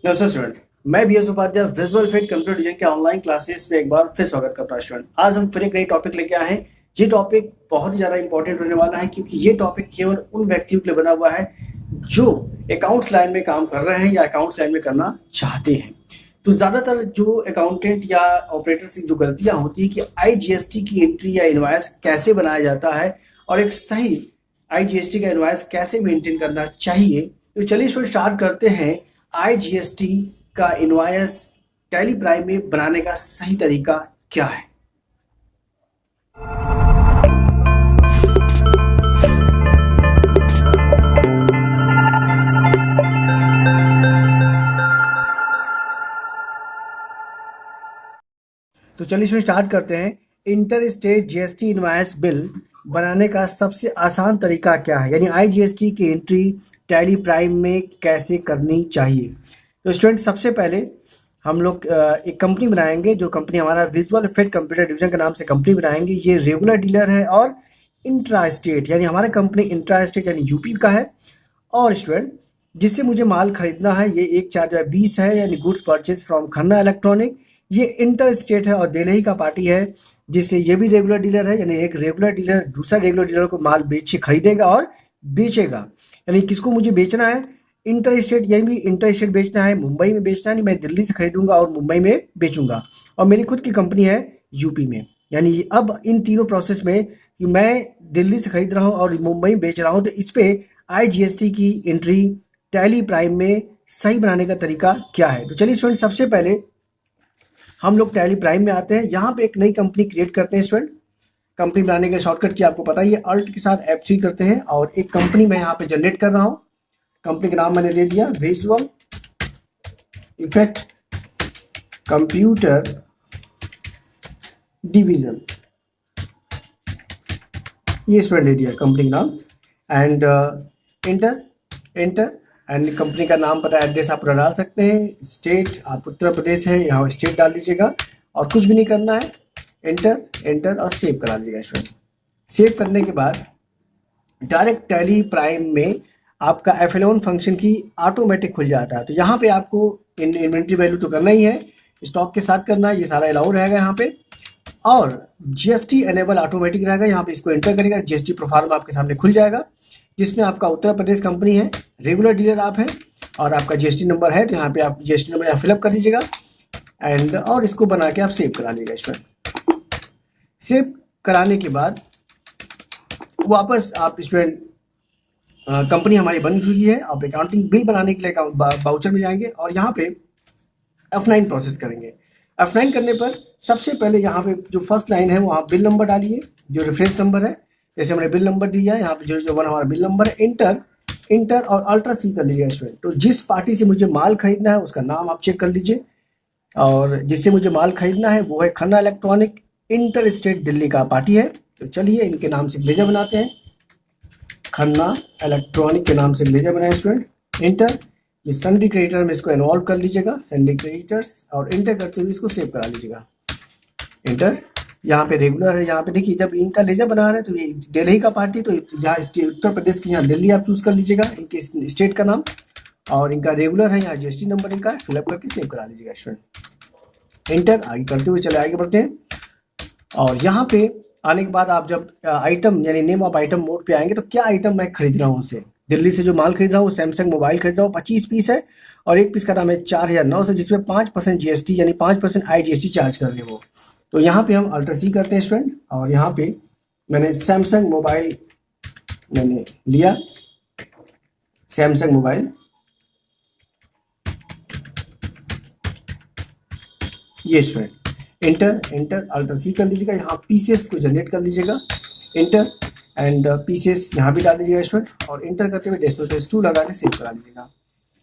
नमस्ते स्टूडेंट। मैं B S Upadhyay visual effect computer design के ऑनलाइन क्लासेस में एक बार फिर स्वागत करता हूं स्टूडेंट। आज हम फिर एक नई टॉपिक लेके आए हैं। ये टॉपिक बहुत ही ज्यादा इंपॉर्टेंट होने वाला है क्योंकि ये टॉपिक केवल उन व्यक्तियों के लिए बना हुआ है जो अकाउंट्स लाइन में काम कर रहे हैं या अकाउंट्स लाइन में करना चाहते हैं। तो ज्यादातर जो अकाउंटेंट या ऑपरेटर से जो गलतियां होती है कि आईजीएसटी की एंट्री या इनवॉइस कैसे बनाया जाता है और एक सही आईजीएसटी का इनवॉइस कैसे मेंटेन करना चाहिए। तो चलिए शुरू स्टार्ट करते हैं। आईजीएसटी का इनवॉइस टैली प्राइम में बनाने का सही तरीका क्या है। तो चलिए इसमें स्टार्ट करते हैं। Inter state GST invoice bill बनाने का सबसे आसान तरीका क्या है, यानी आईजीएसटी की एंट्री टैली प्राइम में कैसे करनी चाहिए। तो स्टूडेंट, सबसे पहले हम लोग एक कंपनी बनाएंगे। जो कंपनी हमारा विजुअल इफेक्ट कंप्यूटर डिवीजन के नाम से कंपनी बनाएंगे। ये रेगुलर डीलर है और इंट्रा स्टेट, यानी हमारा कंपनी इंट्रा स्टेट यानी यूपी का है। और स्टूडेंट, जिससे मुझे माल खरीदना है ये 1/4/20 है, यानी goods purchase from Khanna electronic. ये इंटर स्टेट है और दिल्ली का पार्टी है, जिससे ये भी रेगुलर डीलर है, यानी एक रेगुलर डीलर दूसरा रेगुलर डीलर को माल बेच खरीदेगा और बेचेगा। यानी किसको मुझे बेचना है, इंटर स्टेट, यानी इंटर स्टेट बेचना है, मुंबई में बेचना है। नहीं, मैं दिल्ली से खरीदूंगा और मुंबई में बेचूंगा। और मेरी खुद की कंपनी है यूपी में। यानी अब इन तीनों प्रोसेस में कि मैं दिल्ली से खरीद रहा हूँ और मुंबई में बेच रहा हूँ, तो इस पे आईजीएसटी की एंट्री टैली प्राइम में सही बनाने का तरीका क्या है। तो चलिए स्टूडेंट, सबसे पहले हम लोग टैली प्राइम में आते हैं। यहाँ पे एक नई कंपनी क्रिएट करते हैं स्टूडेंट। कंपनी बनाने के शॉर्टकट की आपको पता ही है, अल्ट के साथ F3 करते हैं और एक कंपनी मैं यहाँ पे जनरेट कर रहा हूँ। कंपनी का नाम मैंने दे दिया विजुअल इफेक्ट कंप्यूटर डिवीजन, ये स्टूडेंट दे दिया कंपनी का नाम। एंड एंटर एंड कंपनी का नाम पता, एड्रेस आप डाल सकते हैं। स्टेट आप उत्तर प्रदेश है, यहाँ स्टेट डाल दीजिएगा और कुछ भी नहीं करना है। एंटर और सेव करा दीजिएगा स्टूडेंट। सेव करने के बाद डायरेक्ट टैली प्राइम में आपका F11 फंक्शन की ऑटोमेटिक खुल जाता है। तो यहाँ पे आपको इन्वेंट्री वैल्यू तो करना ही है, स्टॉक के साथ करना है, ये सारा अलाउ रहेगा यहाँ पे। और जीएसटी एनेबल ऑटोमेटिक रहेगा, यहाँ पे इसको एंटर करेगा, जीएसटी प्रोफाइल आपके सामने खुल जाएगा, जिसमें आपका उत्तर प्रदेश कंपनी है, रेगुलर डीलर आप हैं और आपका जीएसटी नंबर है। तो यहाँ पे आप जीएसटी नंबर यहाँ फिलअप कर दीजिएगा एंड और इसको बना के आप सेव करा लीजिएगा स्टूडेंट। सेव कराने के बाद वापस आप स्टूडेंट, कंपनी हमारी बन चुकी है। आप अकाउंटिंग बिल बनाने के लिए बाउचर में जाएंगे और यहाँ पे F9 प्रोसेस करेंगे। F9 करने पर सबसे पहले यहाँ पे जो फर्स्ट लाइन है वो आप बिल नंबर डालिए, जो रेफरेंस नंबर है। जैसे हमने बिल नंबर दिया है, यहाँ पे 001 हमारा बिल नंबर है। इंटर और अल्ट्रा सी कर लीजिए स्टूडेंट। तो जिस पार्टी से मुझे माल खरीदना है उसका नाम आप चेक कर लीजिए, और जिससे मुझे माल खरीदना है वो है Khanna electronic, inter state Delhi का पार्टी है। तो चलिए इनके नाम से लेजर बनाते हैं, खन्ना इलेक्ट्रॉनिक के नाम से लेजर बनाए स्टूडेंट। इंटर, ये सन्डी क्रेडिटर में इसको इन्वॉल्व कर लीजिएगा, सन्डी क्रेडिटर्स, और इंटर करते हुए इसको सेव करा लीजिएगा। इंटर, यहाँ पे रेगुलर है। यहाँ पे देखिए, जब इनका लेजर बना रहे हैं तो ये दिल्ली का पार्टी, तो यहाँ उत्तर प्रदेश की यहाँ दिल्ली आप चूज कर लीजिएगा इनके स्टेट का नाम, और इनका रेगुलर है, यहाँ जीएसटी नंबर इनका फिलअप करके सेव करा लीजिएगा स्टूडेंट। इंटर, आगे करते हुए चले आगे बढ़ते हैं। और यहाँ पे आने के बाद आप जब आइटम यानी नेम ऑफ आइटम मोड पे आएंगे, तो क्या आइटम मैं खरीद रहा हूँ उसे, दिल्ली से जो माल खरीद रहा हूँ सैमसंग मोबाइल खरीद रहा हूँ, 25 पीस है और एक पीस का दाम है 4,900, जिसमें 5% जीएसटी यानी 5% आईजीएसटी चार्ज कर रहे हैं वो। तो यहाँ पे हम अल्टर सी करते हैं स्टूडेंट, और यहाँ पे मैंने सैमसंग मोबाइल मैंने लिया, सैमसंग मोबाइल, ये स्टूडेंट। इंटर अल्टर सी कर लीजिएगा। यहाँ पीसेस को जनरेट कर लीजिएगा, इंटर एंड पीसेस यहाँ भी डाल दीजिएगा स्टूडेंट, और इंटर करते हुए -2 लगा के सेव करा लीजिएगा।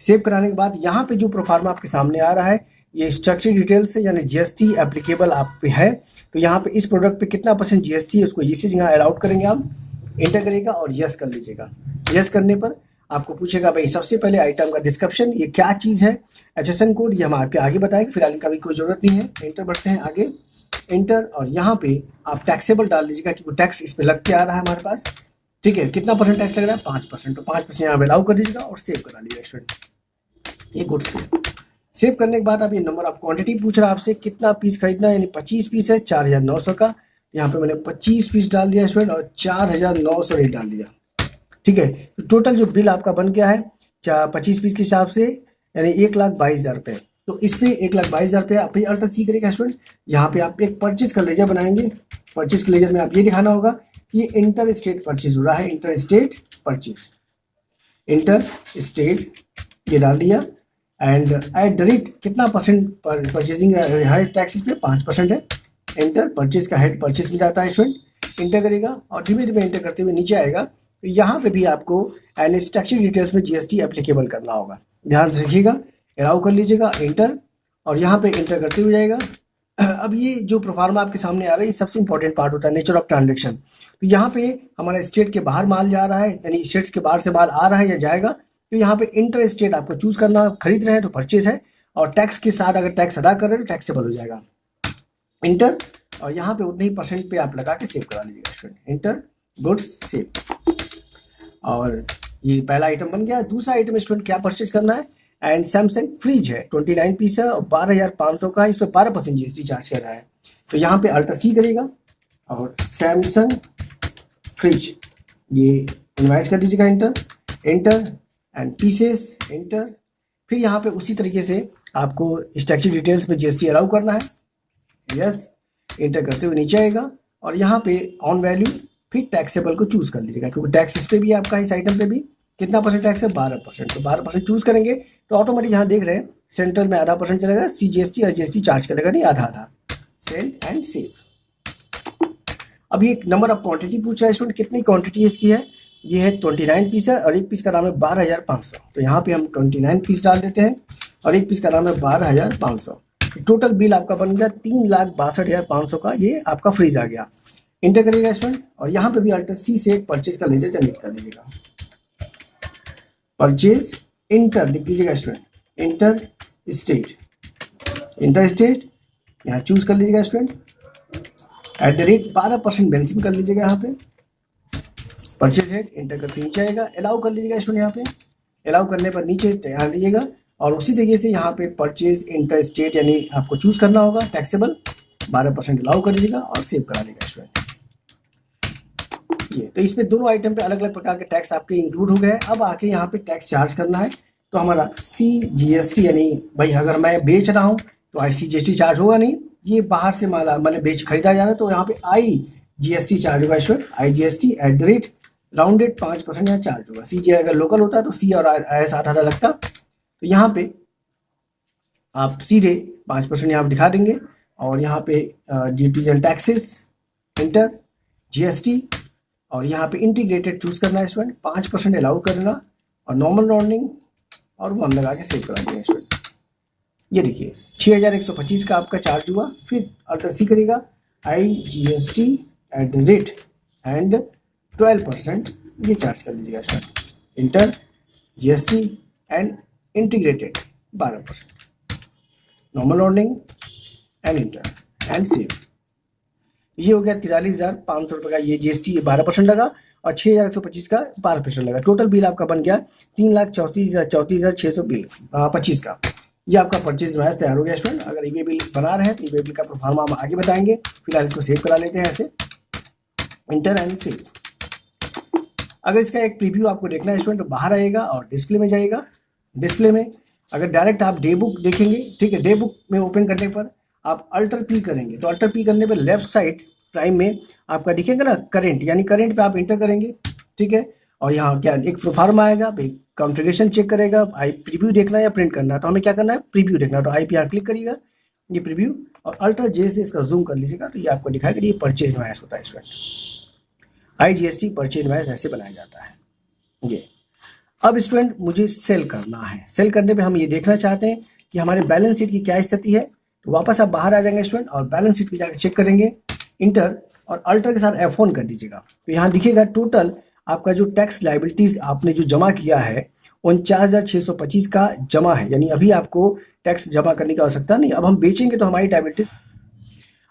सेव कराने के बाद यहाँ पे जो प्रोफार्मा आपके सामने आ रहा है, ये स्ट्रक्चर डिटेल्स है, यानी जीएसटी एप्लीकेबल आप पे है। तो यहाँ पे इस प्रोडक्ट पे कितना % जीएसटी है उसको इसी जगह अलाउड करेंगे आप, इंटर करेगा और यस कर लीजिएगा। यस करने पर आपको पूछेगा भाई सबसे पहले आइटम का डिस्क्रिप्शन, ये क्या चीज़ है, HSN कोड, ये हम आपके आगे बताएंगे, फिलहाल इनका भी कोई ज़रूरत नहीं है। इंटर बढ़ते हैं आगे, इंटर, और यहाँ पे आप टैक्सेबल डाल लीजिएगा कि वो टैक्स इस पे लग के आ रहा है हमारे पास। ठीक है, कितना % टैक्स लग रहा है, 5%। तो 5% यहाँ पे अलाउ कर दीजिएगा और सेव करा लीजिएगा स्टूडेंट। ये गुड्स पे सेव करने के बाद अब ये नंबर ऑफ क्वांटिटी पूछ रहा है आपसे, कितना पीस खरीदना है, यानी 25 पीस है 4900 का। यहाँ पे मैंने 25 पीस डाल दिया स्टूडेंट और 4900 रेट डाल दिया। ठीक है, तो टोटल जो बिल आपका बन गया है 25 पीस के हिसाब से, यानी 1,22,000 रुपये। तो इस पे 1,22,000 रुपये आप अल्टर सी करेगा स्टूडेंट। यहाँ पे आप एक परचेज का लेजर बनाएंगे। परचेज के लेजर में आप ये दिखाना होगा कि ये इंटर स्टेट परचेज हो रहा है, inter state purchase, inter state ये डाल दिया। एंड एट द रेट कितना परसेंट परचेजिंग है टैक्स, इस पे 5% है। इंटर परचेज का हेड परचेज में जाता है स्टूडेंट, इंटर करेगा और धीमे धीमे इंटर करते हुए नीचे आएगा। तो यहाँ पे भी आपको एंड स्ट्रक्चर डिटेल्स में जीएसटी एप्लीकेबल करना होगा, ध्यान से रखिएगा। अलाउ कर लीजिएगा इंटर, और यहाँ पे इंटर करते हुए जाएगा। अब ये जो प्रोफार्मा आपके सामने आ रहा है, ये सबसे इंपॉर्टेंट पार्ट होता है, नेचर ऑफ ट्रांजेक्शन। तो यहाँ पे हमारा स्टेट के बाहर माल जा रहा है, यानी स्टेट्स के बाहर से माल आ रहा है या जाएगा। तो यहाँ पे इंटर स्टेट आपको चूज करना, खरीद रहे हैं तो परचेज है, और टैक्स के साथ अगर टैक्स अदा कर रहे हैं तो टैक्सेबल हो जाएगा। इंटर, और यहाँ पे उतने ही परसेंट पे आप लगा के सेव करा लीजिएगा स्टूडेंट। Inter, goods, save. और ये पहला आइटम बन गया। दूसरा आइटम स्टूडेंट क्या परचेज करना है, एंड सैमसंग फ्रिज है 29 पीस है और 12,500 का है, इस पर 12% जीएसटी चार्ज कर रहा है। तो यहाँ पे अल्टर सी करेगा और सैमसंग फ्रिज ये इन्वाइस कर दीजिएगा, inter, inter and pieces, inter. फिर यहाँ पे उसी तरीके से आपको स्ट्रक्चर डिटेल्स में जीएसटी अलाउ करना है, यस, इंटर करते हुए नीचे आएगा और यहाँ पे ऑन वैल्यू फिर टैक्सेबल को चूज कर लीजिएगा, क्योंकि टैक्स इस पे भी आपका, इस आइटम पे भी कितना परसेंट टैक्स है, 12%। तो 12% चूज करेंगे तो ऑटोमेटिक यहाँ देख रहे हैं सेंट्रल में ½ चलेगा, CGST और GST चार्ज करेगा, नहीं आधा आधा। Sale and save. अब ये नंबर ऑफ क्वांटिटी पूछ रहा है स्टूडेंट, कितनी क्वांटिटी इसकी है, ये है 29 पीस है और एक पीस का नाम है 12,500। तो यहाँ पे हम 29 पीस डाल देते हैं और एक पीस का नाम है 12,500। टोटल बिल आपका बन गया 3,62,500 का, ये आपका फ्रीज आ गया। इंटर करिएगा स्टूडेंट और यहाँ पे भी अल्टर सी से परचेज का लेजर जनरेट कर लीजिएगा। परचेज, इंटर लिख लीजिएगा student, inter state, inter state यहाँ चूज कर लीजिएगा student. At the rate 12% benzene कर लीजिएगा यहाँ पे। परचेज हेड इंटर करके नीचे आएगा, अलाउ कर लीजिएगा स्टूडेंट। यहाँ पे अलाउ करने पर नीचे ध्यान दीजिएगा और उसी तरीके से यहाँ पे परचेज इंटर स्टेट यानी आपको चूज करना होगा, टैक्सेबल 12% अलाउ कर लीजिएगा और सेव करा लीजिएगा स्टूडेंट। ये तो इसमें दोनों आइटम पे अलग अलग प्रकार के टैक्स आपके इंक्लूड हो गए। अब आके यहाँ पे टैक्स चार्ज करना है, तो हमारा CGST यानी भाई अगर मैं बेच रहा हूँ तो CGST चार्ज होगा नहीं, ये बाहर से माल मतलब बेच खरीदा जा रहा है, तो यहाँ पे IGST चार्ज होगा student. IGST at the rate rounded 5% यहाँ चार्ज होगा। CG अगर लोकल होता तो C और IS आधा लगता, तो यहाँ पे आप सीधे 5% यहाँ दिखा देंगे और यहाँ पे duties and taxes, inter, GST और यहाँ पे इंटीग्रेटेड चूज करना है स्टूडेंट, 5% अलाउ करना और नॉर्मल राउंडिंग और 1 लगा के सेव करा देंगे स्टूडेंट। ये देखिए 6,125 का आपका चार्ज हुआ। फिर अल्टर सी करेगा IGST at the rate and 12% ये चार्ज कर लीजिएगा student. Inter, GST and integrated 12%, normal rounding and inter and save. ये हो गया 43,500 रुपये का, ये GST 12% लगा और 6,125 का 12% लगा। टोटल बिल आपका बन गया 3,34,625 का। ये आपका परचेज वाइज तैयार हो गया स्टूडेंट। अगर ये बिल बना रहे हैं तो ये बिल का प्रोफार्मा हम आगे बताएंगे, फिलहाल इसको सेव करा लेते हैं ऐसे, इंटर एंड सेव। अगर इसका एक प्रीव्यू आपको देखना है स्टूडेंट तो बाहर आएगा और डिस्प्ले में जाएगा। डिस्प्ले में अगर डायरेक्ट आप डे बुक देखेंगे, ठीक है, डे बुक में ओपन करने पर आप अल्टर पी करेंगे तो अल्टर पी करने पर लेफ्ट साइड प्राइम में आपका दिखेगा ना करंट, यानी करंट पे आप इंटर करेंगे, ठीक है। और यहाँ क्या एक प्रोफार्मा आएगा, कॉन्फ़िगरेशन चेक करेगा, प्रीव्यू देखना है या प्रिंट करना है, तो हमें क्या करना है, प्रीव्यू देखना है, तो IPR क्लिक करिएगा, ये प्रीव्यू और अल्टर जे से इसका जूम कर लीजिएगा तो ये आपको दिखाएगा ये परचेज इनवॉइस होता है स्टूडेंट। IGST परचेज इनवॉइस ऐसे बनाया जाता है ये। अब स्टूडेंट मुझे सेल करना है, सेल करने पे हम ये देखना चाहते हैं कि हमारे बैलेंस शीट की क्या स्थिति है, तो वापस आप बाहर आ जाएंगे स्टूडेंट और बैलेंस शीट पे जाकर चेक करेंगे, इंटर और अल्टर के साथ F1 कर दीजिएगा। तो यहाँ दिखेगा टोटल आपका जो टैक्स लाइबिलिटीज आपने जो जमा किया है 49,625 का जमा है, यानी अभी आपको टैक्स जमा करने की आवश्यकता नहीं। अब हम बेचेंगे तो हमारी लाइबिलिटीज।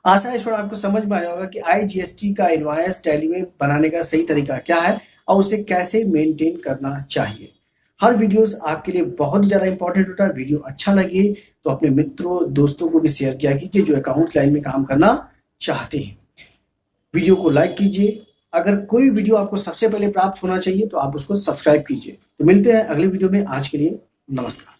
आशा है स्टूडेंट आपको समझ में आया होगा कि IGST का इनवॉइस टैली में बनाने का सही तरीका क्या है और उसे कैसे मेंटेन करना चाहिए। हर वीडियोस आपके लिए बहुत ही ज़्यादा इंपॉर्टेंट होता है। वीडियो अच्छा लगे तो अपने मित्रों दोस्तों को भी शेयर किया कीजिए जो अकाउंट लाइन में काम करना चाहते हैं। वीडियो को लाइक कीजिए। अगर कोई वीडियो आपको सबसे पहले प्राप्त होना चाहिए तो आप उसको सब्सक्राइब कीजिए। तो मिलते हैं अगले वीडियो में। आज के लिए नमस्कार।